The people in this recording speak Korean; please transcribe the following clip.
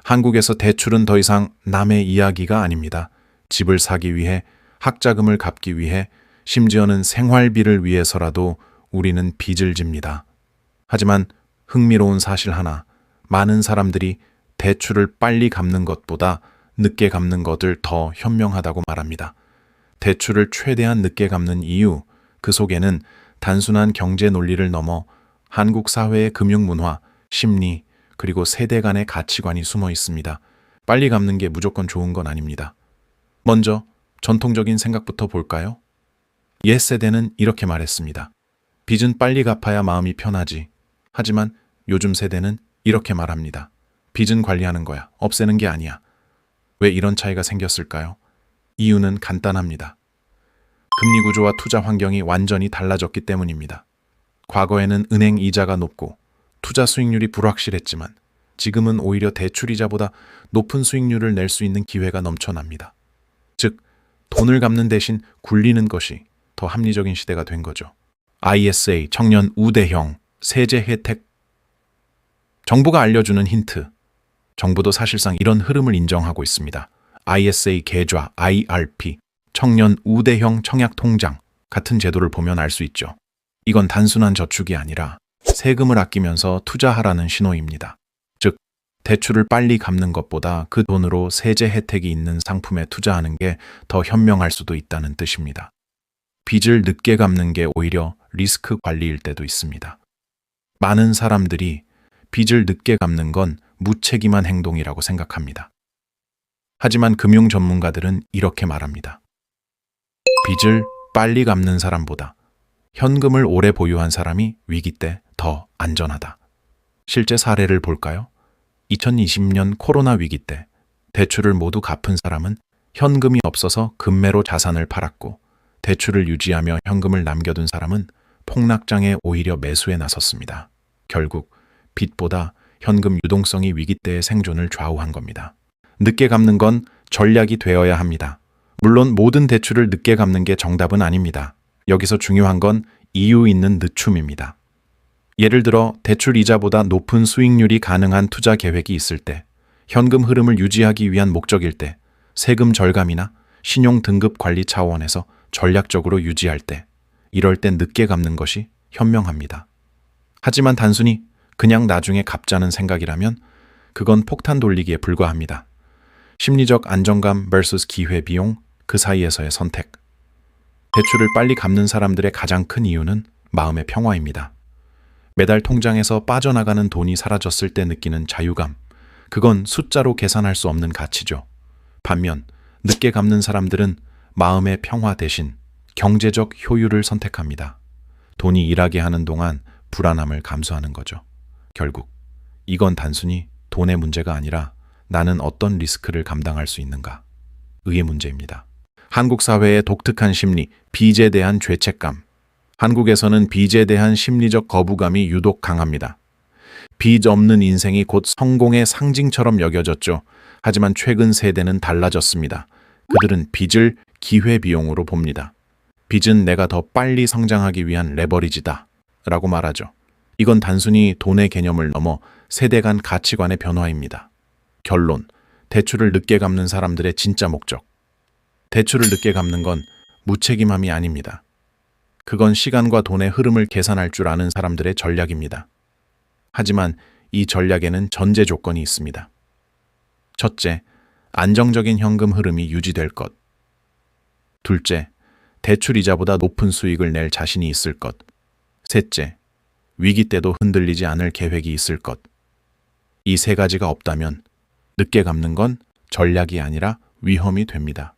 한국에서 대출은 더 이상 남의 이야기가 아닙니다. 집을 사기 위해, 학자금을 갚기 위해, 심지어는 생활비를 위해서라도 우리는 빚을 집니다. 하지만 흥미로운 사실 하나, 많은 사람들이 대출을 빨리 갚는 것보다 늦게 갚는 것을 더 현명하다고 말합니다. 대출을 최대한 늦게 갚는 이유, 그 속에는 단순한 경제 논리를 넘어 한국 사회의 금융문화, 심리, 그리고 세대 간의 가치관이 숨어 있습니다. 빨리 갚는 게 무조건 좋은 건 아닙니다. 먼저 전통적인 생각부터 볼까요? 옛 세대는 이렇게 말했습니다. 빚은 빨리 갚아야 마음이 편하지. 하지만 요즘 세대는 이렇게 말합니다. 빚은 관리하는 거야. 없애는 게 아니야. 왜 이런 차이가 생겼을까요? 이유는 간단합니다. 금리 구조와 투자 환경이 완전히 달라졌기 때문입니다. 과거에는 은행 이자가 높고 투자 수익률이 불확실했지만 지금은 오히려 대출 이자보다 높은 수익률을 낼 수 있는 기회가 넘쳐납니다. 즉, 돈을 갚는 대신 굴리는 것이 더 합리적인 시대가 된 거죠. ISA, 청년 우대형, 세제 혜택. 정부가 알려주는 힌트. 정부도 사실상 이런 흐름을 인정하고 있습니다. ISA 계좌, IRP, 청년 우대형 청약통장 같은 제도를 보면 알 수 있죠. 이건 단순한 저축이 아니라 세금을 아끼면서 투자하라는 신호입니다. 즉, 대출을 빨리 갚는 것보다 그 돈으로 세제 혜택이 있는 상품에 투자하는 게 더 현명할 수도 있다는 뜻입니다. 빚을 늦게 갚는 게 오히려 리스크 관리일 때도 있습니다. 많은 사람들이 빚을 늦게 갚는 건 무책임한 행동이라고 생각합니다. 하지만 금융 전문가들은 이렇게 말합니다. 빚을 빨리 갚는 사람보다 현금을 오래 보유한 사람이 위기 때 더 안전하다. 실제 사례를 볼까요? 2020년 코로나 위기 때 대출을 모두 갚은 사람은 현금이 없어서 금매로 자산을 팔았고, 대출을 유지하며 현금을 남겨둔 사람은 폭락장에 오히려 매수에 나섰습니다. 결국 빚보다 현금 유동성이 위기 때의 생존을 좌우한 겁니다. 늦게 갚는 건 전략이 되어야 합니다. 물론 모든 대출을 늦게 갚는 게 정답은 아닙니다. 여기서 중요한 건 이유 있는 늦춤입니다. 예를 들어 대출 이자보다 높은 수익률이 가능한 투자 계획이 있을 때, 현금 흐름을 유지하기 위한 목적일 때, 세금 절감이나 신용 등급 관리 차원에서 전략적으로 유지할 때, 이럴 땐 늦게 갚는 것이 현명합니다. 하지만 단순히 그냥 나중에 갚자는 생각이라면 그건 폭탄 돌리기에 불과합니다. 심리적 안정감 vs 기회 비용, 그 사이에서의 선택. 대출을 빨리 갚는 사람들의 가장 큰 이유는 마음의 평화입니다. 매달 통장에서 빠져나가는 돈이 사라졌을 때 느끼는 자유감, 그건 숫자로 계산할 수 없는 가치죠. 반면 늦게 갚는 사람들은 마음의 평화 대신 경제적 효율을 선택합니다. 돈이 일하게 하는 동안 불안함을 감수하는 거죠. 결국 이건 단순히 돈의 문제가 아니라 나는 어떤 리스크를 감당할 수 있는가, 의 문제입니다. 한국 사회의 독특한 심리, 빚에 대한 죄책감. 한국에서는 빚에 대한 심리적 거부감이 유독 강합니다. 빚 없는 인생이 곧 성공의 상징처럼 여겨졌죠. 하지만 최근 세대는 달라졌습니다. 그들은 빚을 기회비용으로 봅니다. 빚은 내가 더 빨리 성장하기 위한 레버리지다 라고 말하죠. 이건 단순히 돈의 개념을 넘어 세대 간 가치관의 변화입니다. 결론, 대출을 늦게 갚는 사람들의 진짜 목적. 대출을 늦게 갚는 건 무책임함이 아닙니다. 그건 시간과 돈의 흐름을 계산할 줄 아는 사람들의 전략입니다. 하지만 이 전략에는 전제 조건이 있습니다. 첫째, 안정적인 현금 흐름이 유지될 것. 둘째, 대출 이자보다 높은 수익을 낼 자신이 있을 것. 셋째, 위기 때도 흔들리지 않을 계획이 있을 것. 이 세 가지가 없다면 늦게 갚는 건 전략이 아니라 위험이 됩니다.